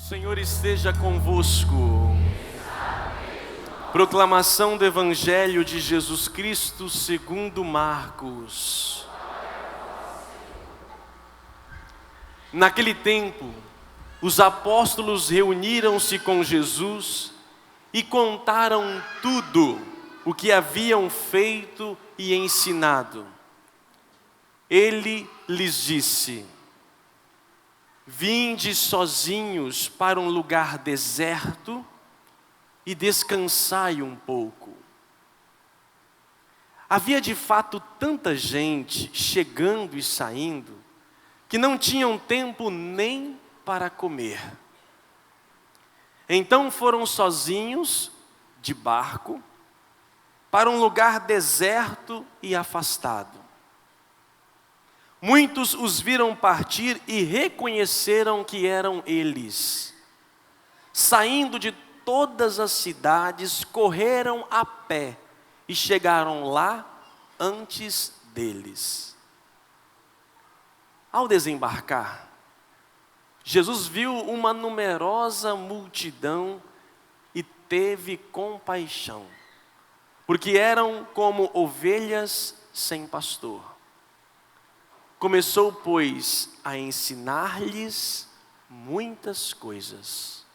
Senhor esteja convosco. Proclamação do Evangelho de Jesus Cristo segundo Marcos. Naquele tempo, os apóstolos reuniram-se com Jesus e contaram tudo o que haviam feito e ensinado. Ele lhes disse: vinde sozinhos para um lugar deserto e descansai um pouco. Havia de fato tanta gente chegando e saindo, que não tinham tempo nem para comer. Então foram sozinhos, de barco, para um lugar deserto e afastado. Muitos os viram partir e reconheceram que eram eles. Saindo de todas as cidades, correram a pé e chegaram lá antes deles. Ao desembarcar, Jesus viu uma numerosa multidão e teve compaixão, porque eram como ovelhas sem pastor. Começou, pois, a ensinar-lhes muitas coisas.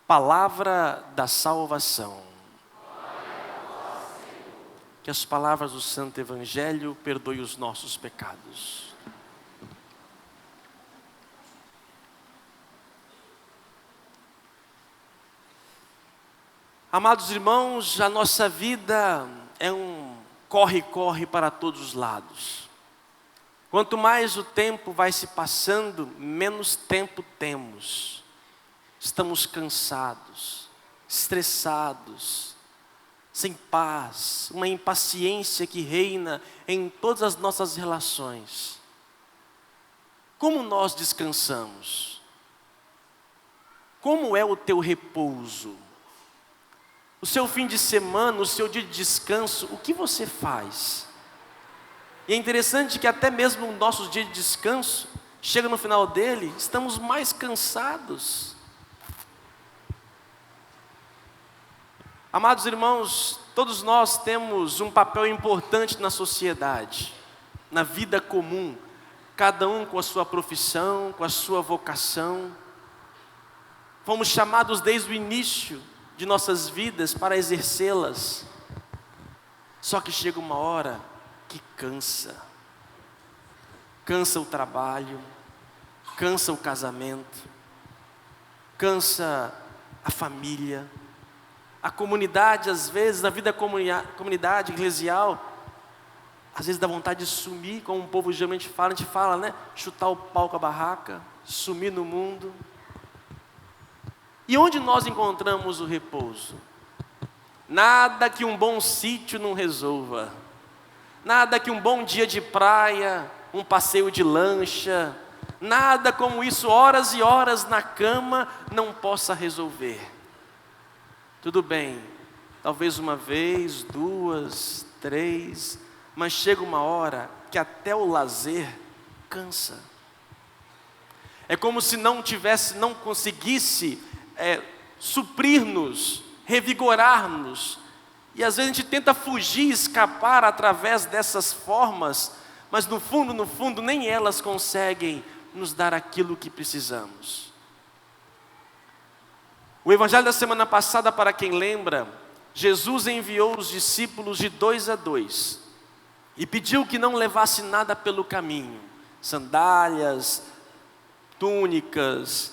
Palavra da salvação. Que as palavras do Santo Evangelho perdoem os nossos pecados. Amados irmãos, a nossa vida é um corre-corre para todos os lados. Quanto mais o tempo vai se passando, menos tempo temos. Estamos cansados, estressados, sem paz, uma impaciência que reina em todas as nossas relações. Como nós descansamos? Como é o teu repouso? O seu fim de semana, o seu dia de descanso, o que você faz? E é interessante que até mesmo o nosso dia de descanso, chega no final dele, estamos mais cansados. Amados irmãos, todos nós temos um papel importante na sociedade, na vida comum, cada um com a sua profissão, com a sua vocação. Fomos chamados desde o início de nossas vidas para exercê-las. Só que chega uma hora que cansa o trabalho, cansa o casamento, cansa a família, a comunidade. Às vezes, na vida comunidade eclesial, às vezes dá vontade de sumir, como o povo geralmente fala, a gente fala, né? Chutar o pau com a barraca, sumir no mundo. E onde nós encontramos o repouso? Nada que um bom sítio não resolva. Nada que um bom dia de praia, um passeio de lancha, nada como isso, horas e horas na cama, não possa resolver. Tudo bem, talvez uma vez, duas, três, mas chega uma hora que até o lazer cansa. É como se não conseguisse suprir-nos, revigorar-nos. E às vezes a gente tenta fugir, escapar através dessas formas, mas no fundo, nem elas conseguem nos dar aquilo que precisamos. O Evangelho da semana passada, para quem lembra, Jesus enviou os discípulos de 2 a 2 e pediu que não levasse nada pelo caminho, sandálias, túnicas,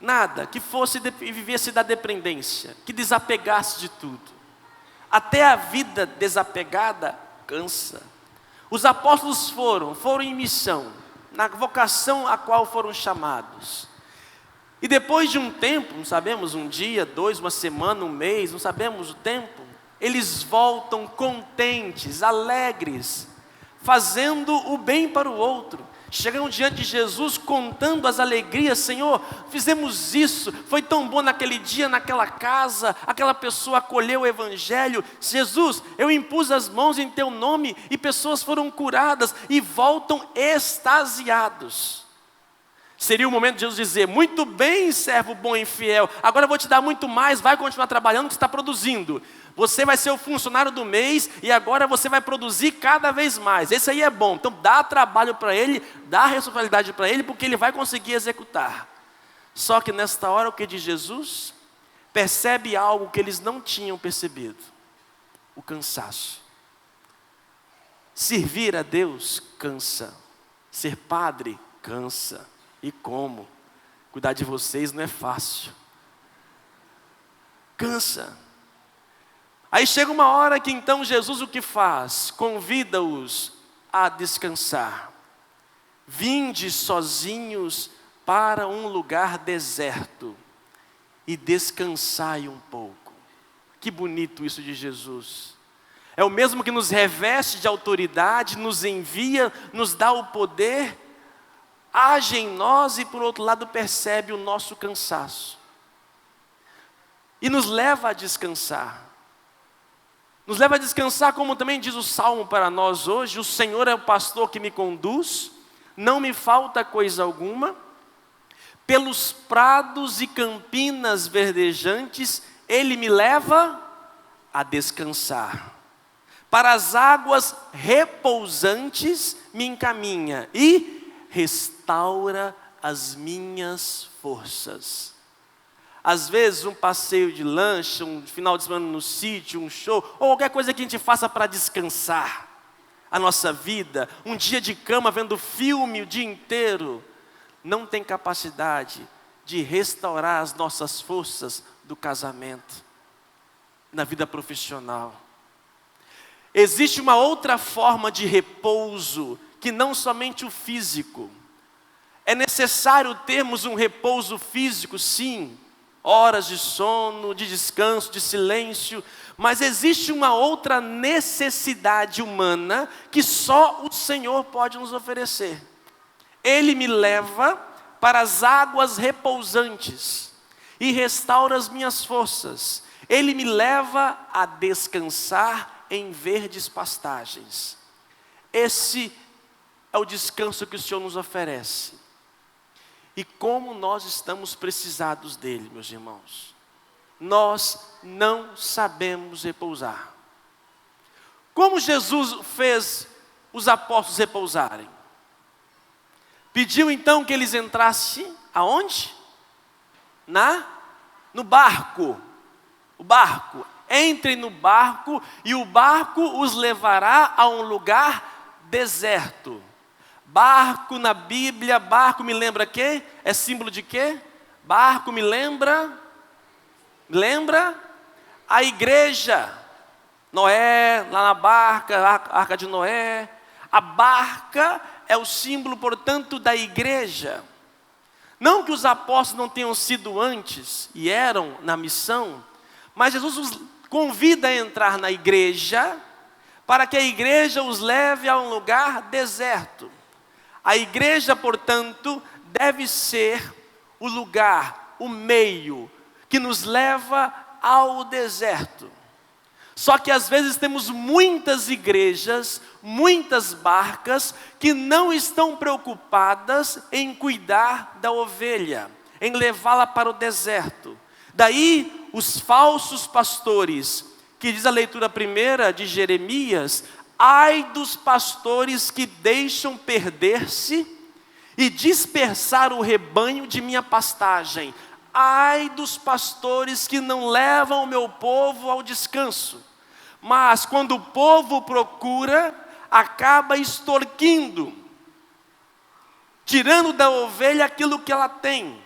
nada, que fosse e vivesse da dependência, que desapegasse de tudo. Até a vida desapegada cansa. Os apóstolos foram em missão, na vocação a qual foram chamados. E depois de um tempo, não sabemos, um dia, dois, uma semana, um mês, não sabemos o tempo, eles voltam contentes, alegres, fazendo o bem para o outro. Chegam diante de Jesus contando as alegrias: Senhor, fizemos isso, foi tão bom naquele dia, naquela casa, aquela pessoa acolheu o Evangelho. Jesus, eu impus as mãos em teu nome e pessoas foram curadas, e voltam extasiados. Seria o momento de Jesus dizer: muito bem, servo bom e fiel, agora eu vou te dar muito mais, vai continuar trabalhando o que você está produzindo. Você vai ser o funcionário do mês e agora você vai produzir cada vez mais. Esse aí é bom, então dá trabalho para ele, dá responsabilidade para ele, porque ele vai conseguir executar. Só que nesta hora o que diz Jesus? Percebe algo que eles não tinham percebido: o cansaço. Servir a Deus cansa, ser padre cansa. E como? Cuidar de vocês não é fácil. Cansa. Aí chega uma hora que então Jesus o que faz? Convida-os a descansar. Vinde sozinhos para um lugar deserto e descansai um pouco. Que bonito isso de Jesus. É o mesmo que nos reveste de autoridade, nos envia, nos dá o poder, age em nós e por outro lado percebe o nosso cansaço. E nos leva a descansar. Nos leva a descansar, como também diz o Salmo para nós hoje: o Senhor é o pastor que me conduz, não me falta coisa alguma. Pelos prados e campinas verdejantes, Ele me leva a descansar. Para as águas repousantes me encaminha e restaura as minhas forças. Às vezes um passeio de lancha, um final de semana no sítio, um show, ou qualquer coisa que a gente faça para descansar a nossa vida, um dia de cama vendo filme o dia inteiro, não tem capacidade de restaurar as nossas forças do casamento, na vida profissional. Existe uma outra forma de repouso, que não somente o físico. É necessário termos um repouso físico, sim, horas de sono, de descanso, de silêncio, mas existe uma outra necessidade humana que só o Senhor pode nos oferecer. Ele me leva para as águas repousantes e restaura as minhas forças. Ele me leva a descansar em verdes pastagens. Esse é o descanso que o Senhor nos oferece. E como nós estamos precisados dele, meus irmãos. Nós não sabemos repousar. Como Jesus fez os apóstolos repousarem? Pediu então que eles entrassem aonde? No barco. O barco. Entrem no barco e o barco os levará a um lugar deserto. Barco na Bíblia, barco me lembra quê? É símbolo de quê? Barco me lembra a igreja. Noé, lá na barca, a arca de Noé. A barca é o símbolo, portanto, da igreja. Não que os apóstolos não tenham sido antes, e eram na missão, mas Jesus os convida a entrar na igreja, para que a igreja os leve a um lugar deserto. A igreja, portanto, deve ser o lugar, o meio, que nos leva ao deserto. Só que às vezes temos muitas igrejas, muitas barcas, que não estão preocupadas em cuidar da ovelha, em levá-la para o deserto. Daí os falsos pastores, que diz a leitura primeira de Jeremias: ai dos pastores que deixam perder-se e dispersar o rebanho de minha pastagem. Ai dos pastores que não levam o meu povo ao descanso. Mas quando o povo procura, acaba extorquindo, tirando da ovelha aquilo que ela tem.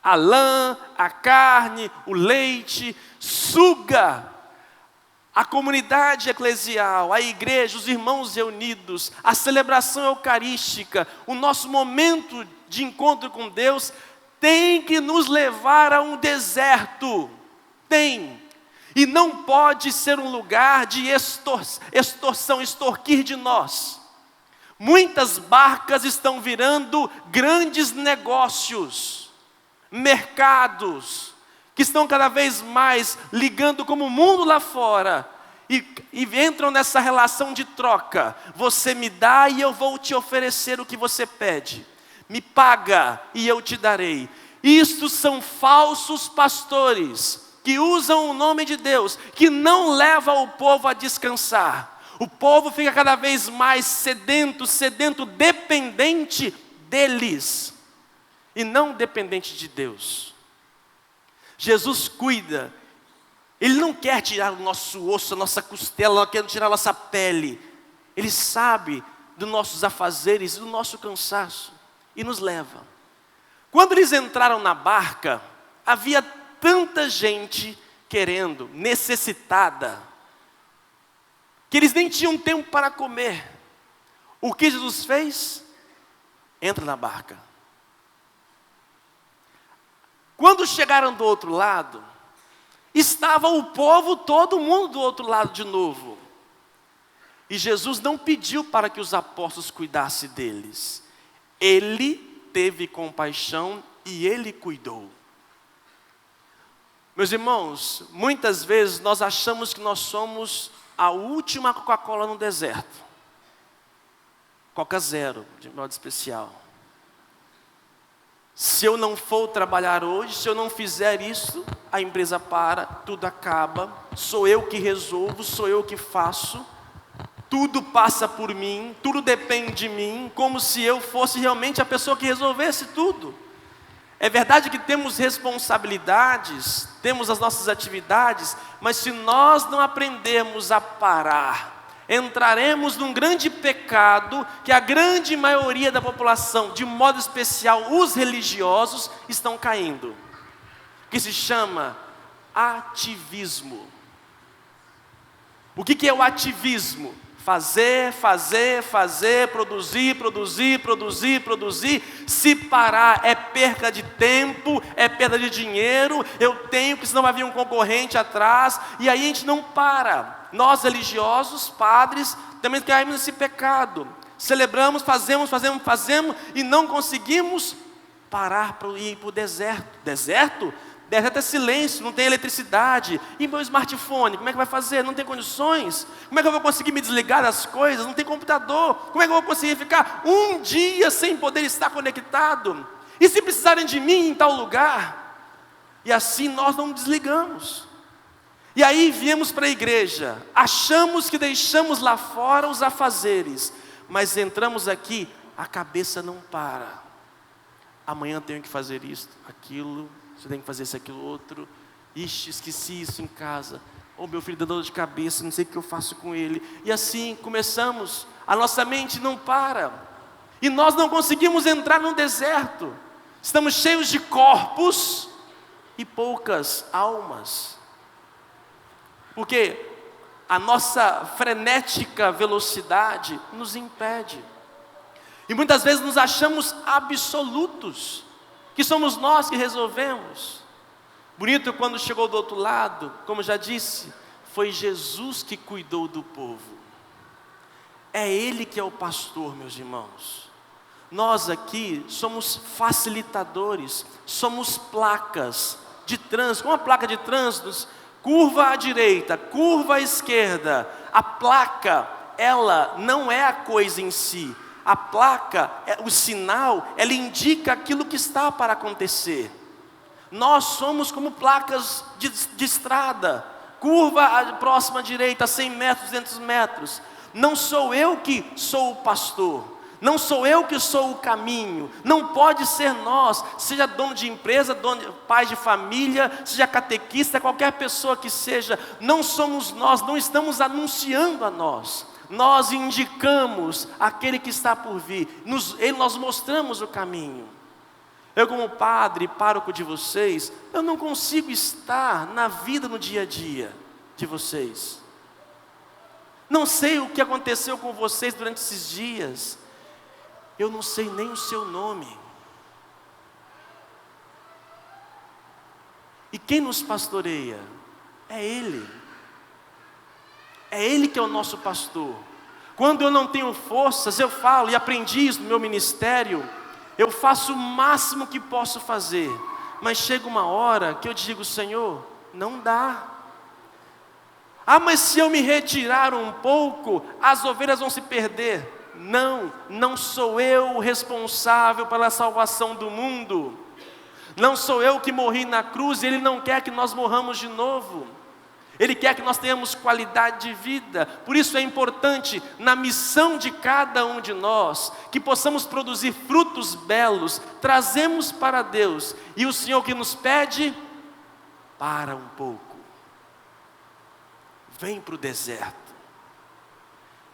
A lã, a carne, o leite, suga a comunidade eclesial, a igreja, os irmãos reunidos, a celebração eucarística, o nosso momento de encontro com Deus, tem que nos levar a um deserto. Tem. E não pode ser um lugar de extorsão, extorquir de nós. Muitas barcas estão virando grandes negócios, mercados, que estão cada vez mais ligando como o mundo lá fora, e entram nessa relação de troca. Você me dá e eu vou te oferecer o que você pede. Me paga e eu te darei. Isto são falsos pastores que usam o nome de Deus, que não levam o povo a descansar. O povo fica cada vez mais sedento, dependente deles e não dependente de Deus. Jesus cuida. Ele não quer tirar o nosso osso, a nossa costela, não quer tirar a nossa pele. Ele sabe dos nossos afazeres, do nosso cansaço e nos leva. Quando eles entraram na barca, havia tanta gente querendo, necessitada, que eles nem tinham tempo para comer. O que Jesus fez? Entra na barca. Quando chegaram do outro lado, estava o povo, todo mundo do outro lado de novo. E Jesus não pediu para que os apóstolos cuidassem deles. Ele teve compaixão e ele cuidou. Meus irmãos, muitas vezes nós achamos que nós somos a última Coca-Cola no deserto. Coca Zero, de modo especial. Se eu não for trabalhar hoje, se eu não fizer isso, a empresa para, tudo acaba, sou eu que resolvo, sou eu que faço, tudo passa por mim, tudo depende de mim, como se eu fosse realmente a pessoa que resolvesse tudo. É verdade que temos responsabilidades, temos as nossas atividades, mas se nós não aprendermos a parar, entraremos num grande pecado que a grande maioria da população, de modo especial os religiosos, estão caindo, que se chama ativismo. O que é o ativismo? Fazer, produzir. Se parar é perda de tempo, é perda de dinheiro. Eu tenho, porque senão vai vir um concorrente atrás. E aí a gente não para. Nós religiosos, padres, também caímos nesse pecado. Celebramos, fazemos e não conseguimos parar para ir para o deserto. Deserto é silêncio, não tem eletricidade. E meu smartphone, como é que vai fazer? Não tem condições. Como é que eu vou conseguir me desligar das coisas? Não tem computador. Como é que eu vou conseguir ficar um dia sem poder estar conectado? E se precisarem de mim em tal lugar? E assim nós não desligamos. E aí viemos para a igreja, achamos que deixamos lá fora os afazeres, mas entramos aqui, a cabeça não para. Amanhã tenho que fazer isso, aquilo, você tem que fazer isso, aquilo, outro. Ixi, esqueci isso em casa. Ou meu filho dá dor de cabeça, não sei o que eu faço com ele. E assim começamos, a nossa mente não para. E nós não conseguimos entrar no deserto. Estamos cheios de corpos e poucas almas. Porque a nossa frenética velocidade nos impede. E muitas vezes nos achamos absolutos, que somos nós que resolvemos. Bonito quando chegou do outro lado, como já disse, foi Jesus que cuidou do povo. É Ele que é o pastor, meus irmãos. Nós aqui somos facilitadores, somos placas de trânsito. Uma placa de trânsito, curva à direita, curva à esquerda. A placa, ela não é a coisa em si. A placa, o sinal, ela indica aquilo que está para acontecer. Nós somos como placas de estrada. Curva à próxima direita, 100 metros, 200 metros. Não sou eu que sou o pastor. Não sou eu que sou o caminho. Não pode ser nós, seja dono de empresa, pai de família, seja catequista, qualquer pessoa que seja. Não somos nós, não estamos anunciando a nós. Nós indicamos aquele que está por vir. Nós mostramos o caminho. Eu como padre, pároco de vocês, eu não consigo estar na vida no dia a dia de vocês. Não sei o que aconteceu com vocês durante esses dias. Eu não sei nem o seu nome. E quem nos pastoreia? É Ele. É Ele que é o nosso pastor. Quando eu não tenho forças, eu falo, e aprendi isso no meu ministério, eu faço o máximo que posso fazer. Mas chega uma hora que eu digo, Senhor, não dá. Ah, mas se eu me retirar um pouco, as ovelhas vão se perder. Não sou eu o responsável pela salvação do mundo. Não sou eu que morri na cruz, Ele não quer que nós morramos de novo. Ele quer que nós tenhamos qualidade de vida. Por isso é importante, na missão de cada um de nós, que possamos produzir frutos belos, trazemos para Deus. E o Senhor que nos pede, para um pouco. Vem para o deserto.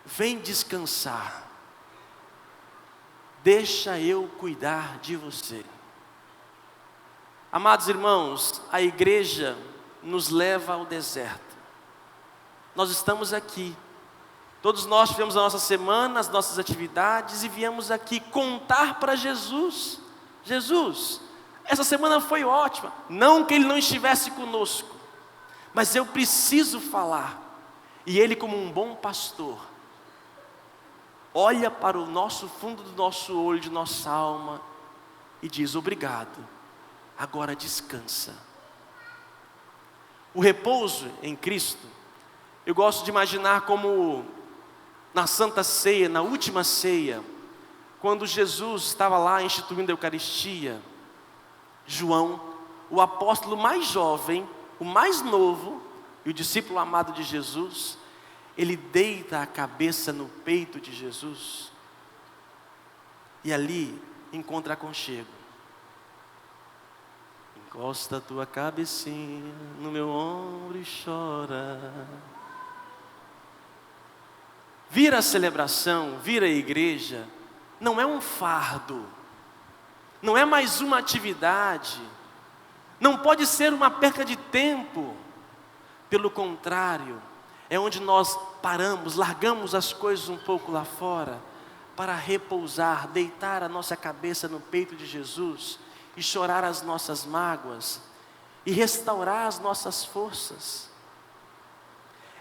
Vem descansar. Deixa eu cuidar de você. Amados irmãos, a igreja nos leva ao deserto. Nós estamos aqui. Todos nós tivemos a nossa semana, as nossas atividades e viemos aqui contar para Jesus. Jesus, essa semana foi ótima. Não que Ele não estivesse conosco, mas eu preciso falar. E Ele, como um bom pastor, olha para o nosso fundo do nosso olho, de nossa alma e diz: obrigado, agora descansa. O repouso em Cristo, eu gosto de imaginar como na Santa Ceia, na última ceia, quando Jesus estava lá instituindo a Eucaristia, João, o apóstolo mais jovem, o mais novo, e o discípulo amado de Jesus, ele deita a cabeça no peito de Jesus, e ali encontra aconchego. Encosta a tua cabecinha no meu ombro e chora. Vir à celebração, vir à igreja, não é um fardo, não é mais uma atividade, não pode ser uma perca de tempo. Pelo contrário, é onde nós paramos, largamos as coisas um pouco lá fora, para repousar, deitar a nossa cabeça no peito de Jesus, e chorar as nossas mágoas, e restaurar as nossas forças.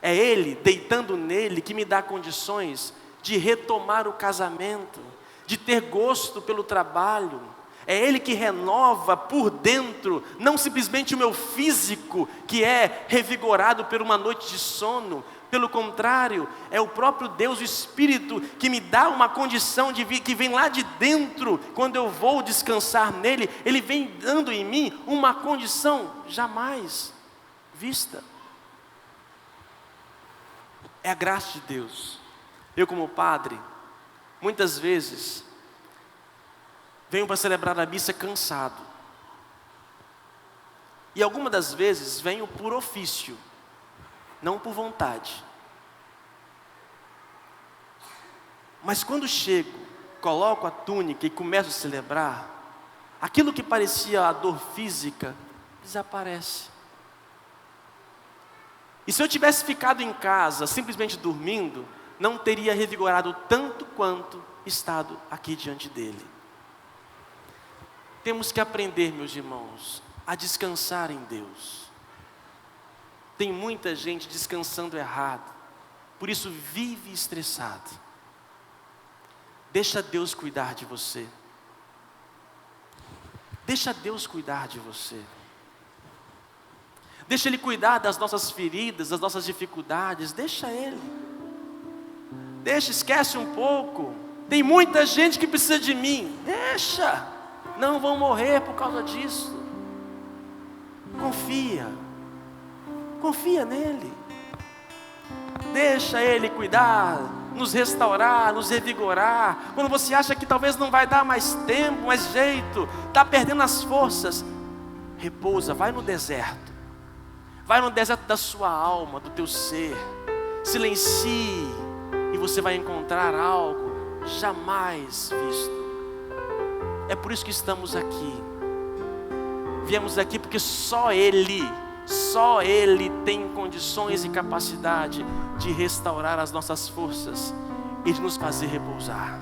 É Ele, deitando nele, que me dá condições de retomar o casamento, de ter gosto pelo trabalho. É Ele que renova por dentro, não simplesmente o meu físico, que é revigorado por uma noite de sono. Pelo contrário, é o próprio Deus, o Espírito, que me dá uma condição que vem lá de dentro. Quando eu vou descansar nele, Ele vem dando em mim uma condição jamais vista. É a graça de Deus. Eu, como padre, muitas vezes venho para celebrar a missa cansado, e algumas das vezes venho por ofício, não por vontade. Mas quando chego, coloco a túnica e começo a celebrar, aquilo que parecia a dor física desaparece. E se eu tivesse ficado em casa, simplesmente dormindo, não teria revigorado tanto quanto estado aqui diante dele. Temos que aprender, meus irmãos, a descansar em Deus. Tem muita gente descansando errado, por isso vive estressado. Deixa Deus cuidar de você. Deixa Deus cuidar de você. Deixa Ele cuidar das nossas feridas, das nossas dificuldades. Deixa Ele. Deixa, esquece um pouco. Tem muita gente que precisa de mim. Deixa. Não vão morrer por causa disso. Confia. Confia nele. Deixa Ele cuidar, nos restaurar, nos revigorar. Quando você acha que talvez não vai dar mais tempo, mais jeito, está perdendo as forças, repousa, vai no deserto. Vai no deserto da sua alma, do teu ser. Silencie e você vai encontrar algo jamais visto. É por isso que estamos aqui. Viemos aqui porque só Ele tem condições e capacidade de restaurar as nossas forças e de nos fazer repousar.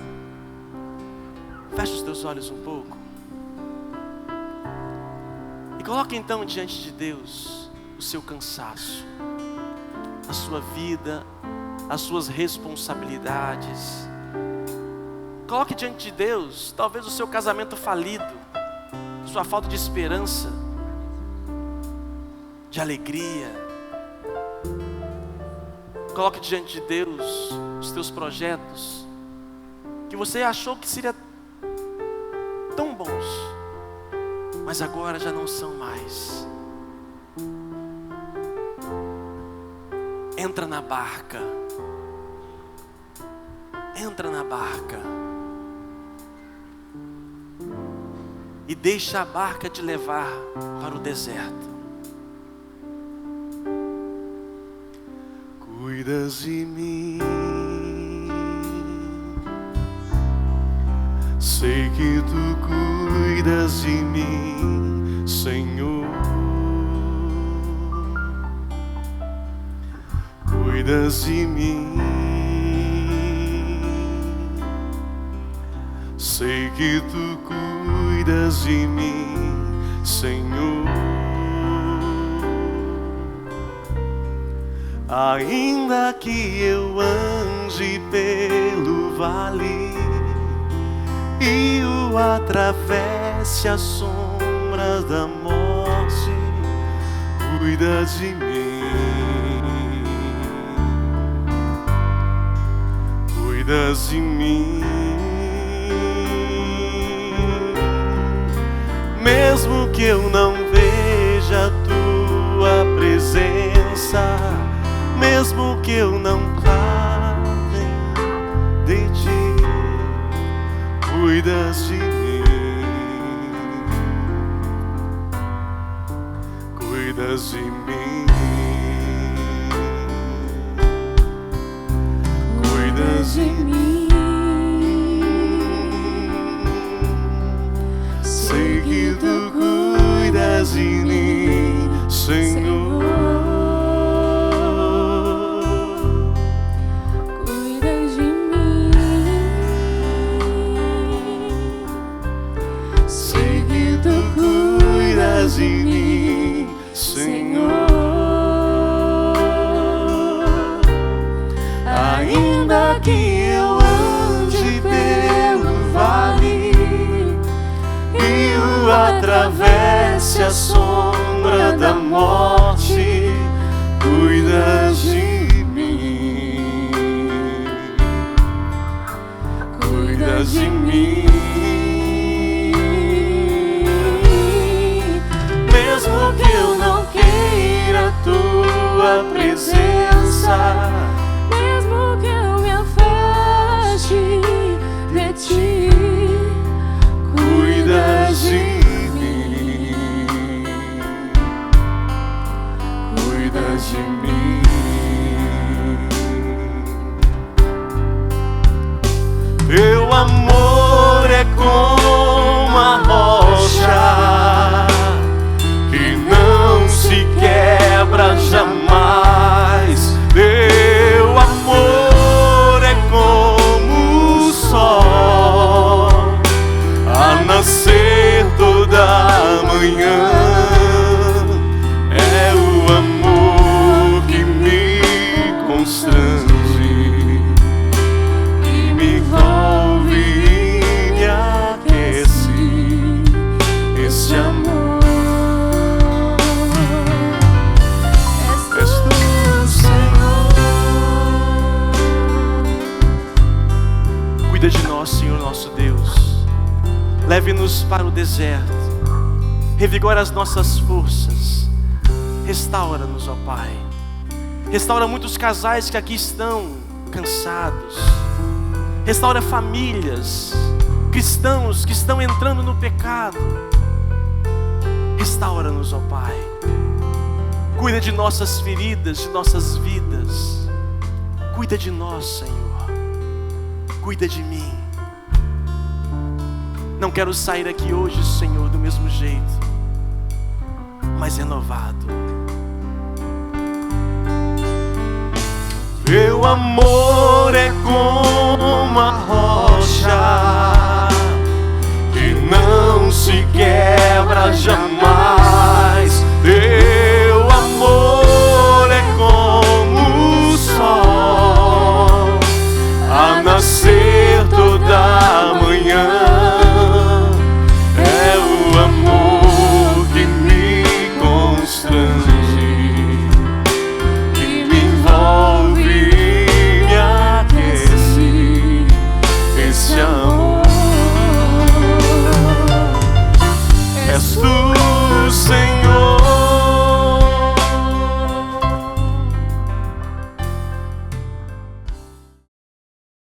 Feche os teus olhos um pouco e coloque então diante de Deus o seu cansaço, a sua vida, as suas responsabilidades. Coloque diante de Deus talvez o seu casamento falido, sua falta de esperança, de alegria. Coloque diante de Deus os teus projetos que você achou que seria tão bons, mas agora já não são mais. Entra na barca. Entra na barca. E deixa a barca te levar para o deserto. Cuidas de mim. Sei que tu cuidas de mim, Senhor. Cuidas de mim. Sei que tu cuidas de mim, Senhor. Ainda que eu ande pelo vale e o atravesse a sombra da morte, cuida de mim, cuidas de mim. Mesmo que eu não veja a tua presença, mesmo que eu não clame de ti, cuidas de mim, cuidas de mim, cuidas de mim. Sei que tu cuidas de mim, Senhor. Cuidas de mim. Sei que tu cuidas de mim, Senhor. Ainda que eu ande pelo vale e o atravesse a sombra da morte, cuidas de mim, cuidas de mim. Mesmo que eu não queira a tua presença, Mesmo que eu me afaste de ti, cuidas de mim, cuidas de mim. Teu amor é como a rocha que não se quebra jamais. Teu amor é como o sol a nascer toda manhã. É o amor que me constrange, que me envolve e me aquece. Esse amor és tu, Senhor. Cuida de nós, Senhor nosso Deus. Leve-nos para o deserto, revigora as nossas forças, restaura-nos, ó Pai. Restaura muitos casais que aqui estão cansados, restaura famílias, cristãos que estão entrando no pecado. Restaura-nos, ó Pai. Cuida de nossas feridas, de nossas vidas. Cuida de nós, Senhor. Cuida de mim. Não quero sair aqui hoje, Senhor, do mesmo jeito, mas renovado. Teu amor é como a rocha que não se quebra jamais.